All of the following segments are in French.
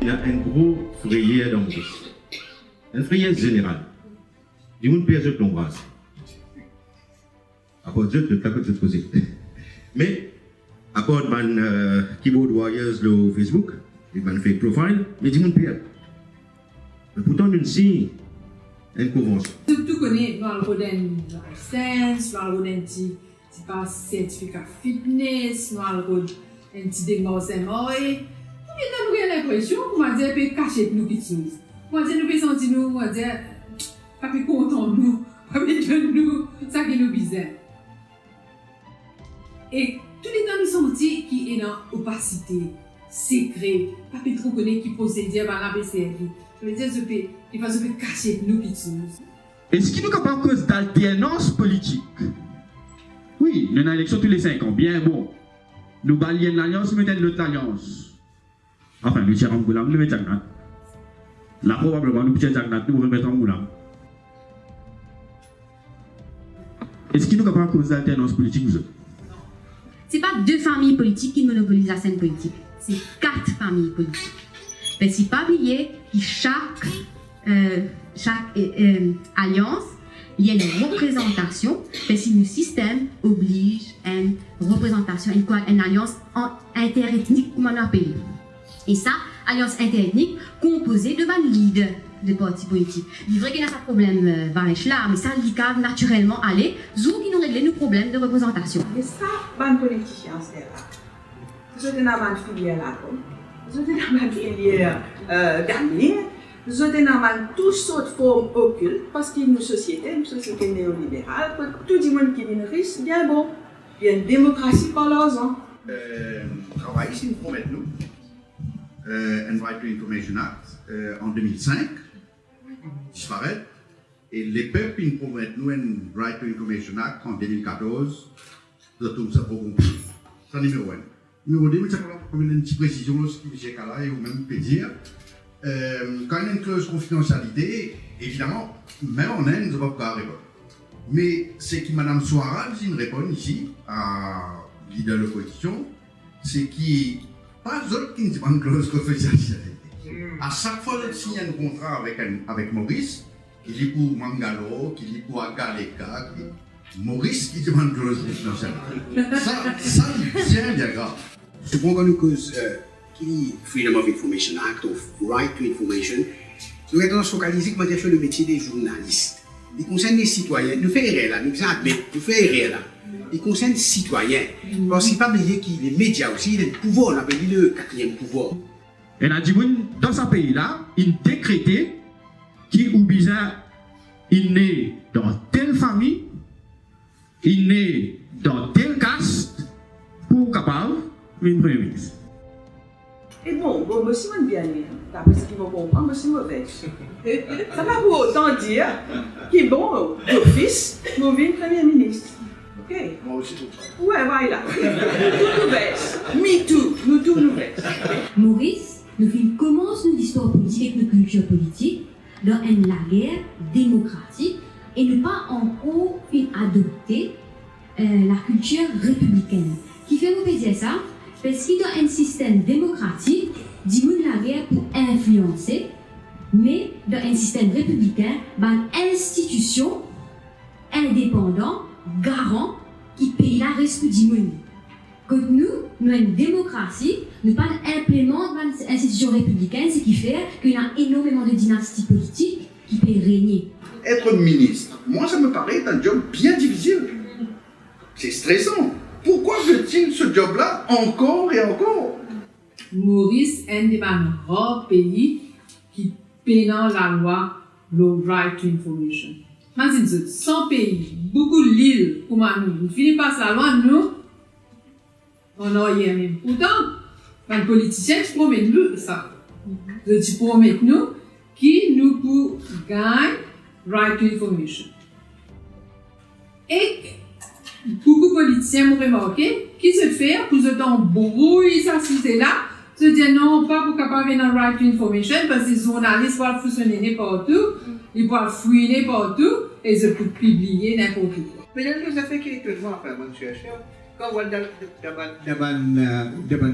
Il y a un gros frayeur dans Maurice. Un frayeur général. Du monde perd de l'ombrage. À part Dieu, tu as que de poser. Mais, à part mon keyboard warriors sur Facebook, mon fake profile, mais du monde perd. Mais pourtant, nous sommes une convention. Tout connaît dans le rodin license, dans le rodin petit pas certificat fitness, dans le rodin un petit démos MOE. Nous avons l'impression qu'on va dire que cacher nous petites choses. On va dire nous sentir nous, on va dire pas plus content de nous, pas plus de nous, ça qui nous bizarre. Et tous les temps nous sentir qui est dans opacité, secret, pas plus trop connaître qui procède par la PCRI. Je veux dire, il va se cacher nous petites choses. Est-ce qu'il nous capable cause d'alternance politique? Oui, nous avons une élection tous les 5 ans, bien bon. Nous balayons l'alliance, nous mettons l'autre alliance. Enfin, nous tirons en Goulam, nous mettons Jagnat. Là, probablement, nous mettons Jagnat, nous remettons en Goulam. Est-ce qu'il nous capable cause d'alternance politique, vous autres? Ce n'est pas 2 familles politiques qui monopolisent la scène politique, c'est 4 familles politiques. Mais il ne faut pas oublier que chaque alliance, il y a une représentation, parce que le système oblige une représentation, une alliance interethnique comme on appelle. Et ça, alliance interethnique composée de leaders de partis politiques. Il est vrai qu'il y a un problème là, mais ça, il peut naturellement aller, zou qui nous règle nos problèmes de représentation. Mais ça, les politiciens, c'est là. Vous êtes dans la filière là, vous êtes dans la filière gagnée, vous êtes dans toutes sortes de formes occultes, parce qu'il y a une société néolibérale, tout le monde qui vient riche, bien bon. Il y a une démocratie par l'argent. Travail ici, nous promettons nous. Un Right to Information Act en 2005 disparaît et les peuples nous promettent nous un Right to Information Act en 2014 de tout ça pour comprendre. Ça numéro 1. Numéro 2, comme une petite précision ce que M. Kala ou même peut dire quand il y a une clause de confidentialité évidemment même en Inde on ne va pas répondre mais c'est que Mme Swaraj me répond ici à leader de l'opposition c'est qui pas d'autres qui ne une clause de confidentialité. À chaque fois qu'il signe un contrat avec Maurice, qu'il est pour Mangalo, qu'il est pour Agaleka, Maurice qui demande une clause de confidentialité. Ça tient bien grave. Je crois qu'on cause qui Freedom of Information Act, of Right to Information, nous avons focalisé sur le métier des journalistes. Il concerne les citoyens. Nous faisons erreur là, nous faisons erreur là. Il concerne les citoyens. Parce qu'il ne faut pas oublier que les médias aussi, il y a le pouvoir, on appelle le 4e pouvoir. Et dans ce pays-là, il décrété qui ou bizarre, il naît dans telle famille, il naît dans telle caste, pour capable d'une premier ministre. Et bon, je suis bien né, d'après ce qu'ils vont comprendre, je suis mauvais. Ça va pour autant dire qu'il est bon, d'office, mauvais premier ministre. Ok? Moi aussi, tout ça. Ouais, voilà. Tout nous Me too, nous tous nous baisse. Maurice, nous commence notre histoire politique et notre culture politique dans la guerre démocratique et ne pas encore adopter la culture républicaine. Qui fait nous dire ça? Parce qu'il y a un système démocratique, dit la guerre pour influencer, mais dans un système républicain, une institution indépendante, garant, qui paye la respect du monde. Quand nous avons une démocratie, nous pas implémentons une institution républicaine, ce qui fait qu'il y a énormément de dynasties politiques qui peuvent régner. Être ministre, moi ça me paraît un job bien difficile. C'est stressant. Pourquoi veut-il ce job-là encore et encore? Maurice est un des rares pays qui paie la loi le Right to Information. Imagine 100 pays, beaucoup de l'île, comme nous. Nous finissons par la loi, nous, on a rien même. Pourtant, les politiciens, tu promets nous ça. Tu promets nous qui nous pour gagner Right to Information. Et beaucoup de politiciens m'ont remarqué qui se fait pour se embrouiller ça si c'est là, se dire non, pas pour capable dans Right to Information parce que les journalistes peuvent fonctionner n'importe où, ils peuvent fouiller n'importe où et ils peuvent publier n'importe où. Mais il y a des affaires qui sont toujours à faire, mon cher. Quand on va dans le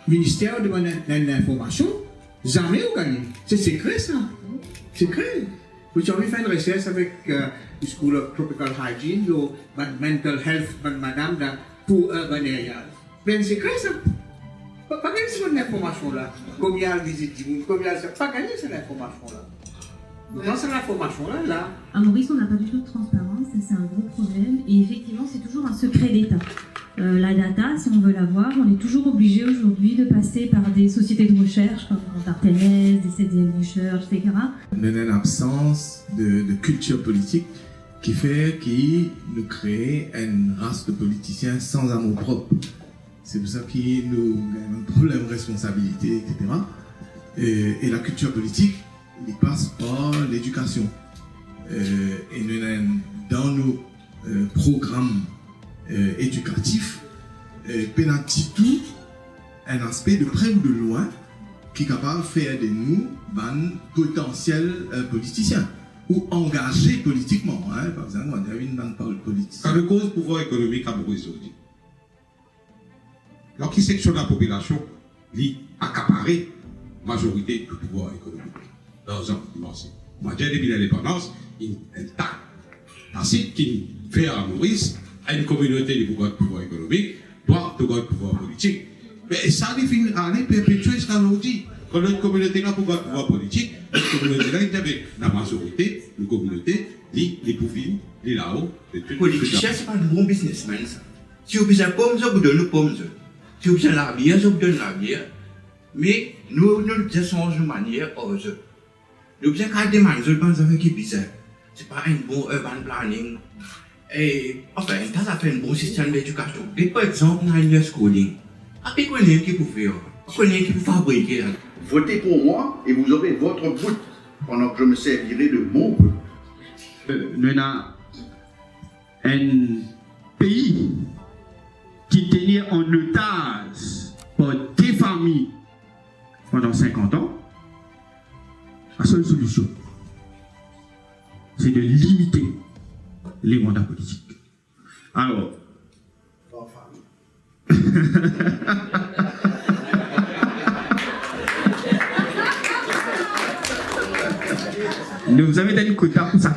ministère de l'information, Jamais vous gagnez. C'est secret ça. Secret. Vous avez fait une recherche avec le School of Tropical Hygiene, le Mental Health, madame, pour urban areas. Mais c'est secret ça. Pas gagner cette information-là. Combien de visites, combien de... Pas gagner cette information-là. Dans cette information-là, À Maurice, on n'a pas du tout de transparence, ça c'est un gros problème. Et effectivement, c'est toujours un secret d'État. La data, si on veut l'avoir, on est toujours obligé aujourd'hui de passer par des sociétés de recherche comme Artemis, des CDM Research, etc. On a une absence de culture politique qui fait qu'il nous crée une race de politiciens sans amour propre. C'est pour ça qu'il nous a un problème de responsabilité, etc. Et la culture politique, il passe par l'éducation. Et nous avons dans nos programmes éducatifs, pénalty tout un aspect de près ou de loin qui est capable de faire de nous un potentiel politicien ou engagé politiquement. Hein. Par exemple, on a une bande politique. Quand le cause pouvoir économique à Maurice Saoudi, alors qui sectionne la population, lui accaparer majorité du pouvoir économique. Dans un dimension. Moi, j'ai depuis l'indépendance, un tas tacite qui fait à Maurice à une communauté de pouvoir économique, doit de pouvoir politique. Mais ça définit aller perpétuer ce qu'on dit. Quand notre communauté n'a pas de pouvoir politique, notre communauté là, il y avait la majorité, une communauté, les profils, les là-haut, les trucs. Les politiciens, c'est pas un bon businessman, ça. Si vous besoin de pommes, vous donnez nos pommes. Si vous besoin de la bière, vous donnez la bière. Mais nous disons de manière heureuse. Nous besoin de des manières qui sont bizarres. C'est pas un bon urban planning. Et enfin, ça fait un bon système d'éducation. Et par exemple, dans le schooling, après qu'on est qui peut faire, qu'on est qui peut fabriquer. Votez pour moi et vous aurez votre bout pendant que je me servirai de mon bout. Nous avons un pays qui tenait en otage par des familles pendant 50 ans. La seule solution, c'est de limiter les mandats politiques. Alors, nous avons un quota pour ça.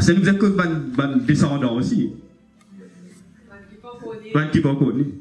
Ça nous a que des descendants aussi. Qui pas connus.